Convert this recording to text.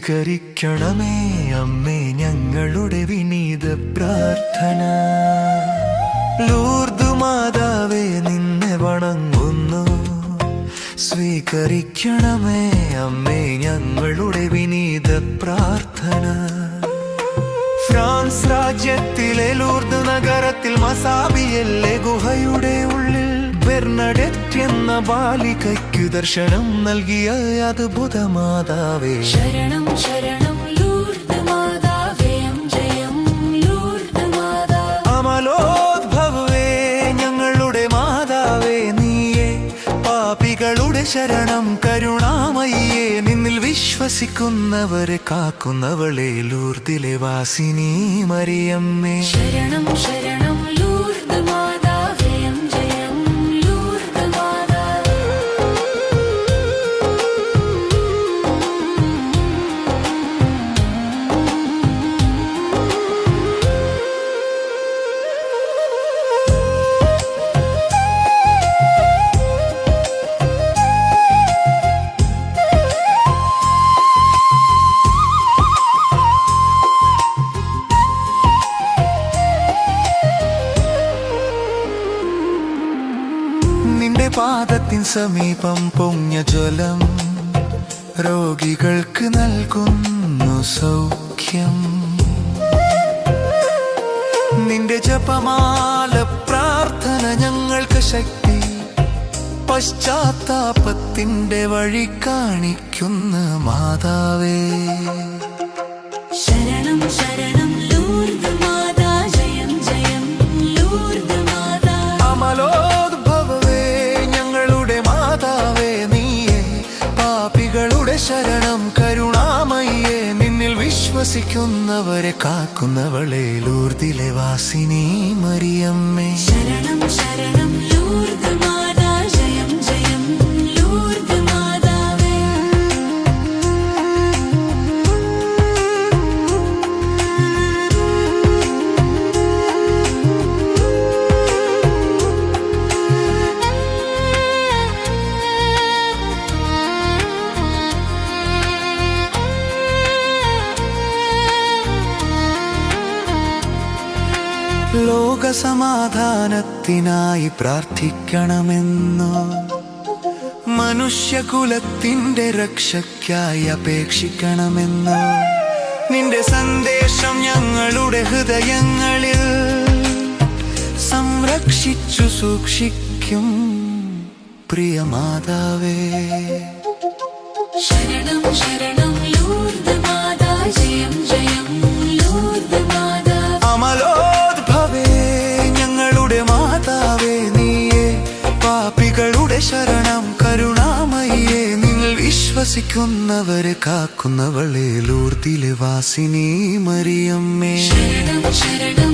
സ്വീകരിക്കണമേ അമ്മേ ഞങ്ങളുടെ വിനീത പ്രാർത്ഥന. ലൂർദ് മാതാവേ നിന്നെ വണങ്ങുന്നു, സ്വീകരിക്കണമേ അമ്മേ ഞങ്ങളുടെ വിനീത പ്രാർത്ഥന. ഫ്രാൻസ് രാജ്യത്തിലെ ലൂർദ് നഗരത്തിൽ മസാബിയല്ലേ ഗുഹയുടെ ഉള്ളിൽ ബെർണഡെറ്റ് എന്ന ബാലികയ്ക്ക് ദർശനം നൽകിയ അദ്ഭുത മാതാവേ, ശരണം ശരണം ലൂർദ് മാതാവേ, ജയം ലൂർദ് മാതാവേ. അമലോദ്ഭവേ ഞങ്ങളുടെ മാതാവേ നീയേ, പാപികളുടെ ശരണം കരുണാമയ്യേ, നിന്നിൽ വിശ്വസിക്കുന്നവരെ കാക്കുന്നവളെ ലൂർദിലെ വാസിനി മറിയമ്മേ. ശരണം ശരണം ലൂർദ് മാതാവേ, ജയം ലൂർദ് മാതാവേ. നിന്റെ പാദത്തിൻ സമീപം പൊങ്ങിയ ജലം രോഗികൾക്ക് നൽകുന്നു സൗഖ്യം. നിന്റെ ജപമാല പ്രാർത്ഥന ഞങ്ങൾക്ക് ശക്തി, പശ്ചാത്താപത്തിന്റെ വഴി കാണിക്കുന്ന മാതാവേ. ശരണം ശരണം ലൂർദ് മാതാ, ജയം ജയം ലൂർദ് മാതാ. അമലോദ്ഭവേ ഞങ്ങളുടെ മാതാവേ നീയേ, പാപികളുടെ ശരണം കരുണാമയ്യേ, നിന്നിൽ വിശ്വസിക്കുന്നവരെ കാക്കുന്നവളെ ലൂർദിലെ വാസിനി മറിയമ്മേ. ശരണം ശരണം ലൂർദ് മാതാ, ജയം ജയം ലൂർദ് മാതാവേ. ലോകസമാധാനത്തിനായി പ്രാർത്ഥിക്കണമെന്നോ, മനുഷ്യകുലത്തിന്റെ രക്ഷയ്ക്കായി അപേക്ഷിക്കണമെന്നോ, നിന്റെ സന്ദേശം ഞങ്ങളുടെ ഹൃദയങ്ങളിൽ സംരക്ഷിച്ചു സൂക്ഷിക്കും പ്രിയ മാതാവേ. ശരണം ശരണം ലൂർദ് മാതാ, ജയം ജയം ലൂർദ് മാതാ. അമലോദ്ഭവേ ഞങ്ങളുടെ മാതാവേ നീയേ, പാപികളുടെ ശരണം കരുണാമയ്യേ, നിന്നിൽ വിശ്വസിക്കുന്നവരെ കാക്കുന്നവളെ ലൂർദിലെ വാസിനി മറിയമ്മേ. ശരണം ശരണം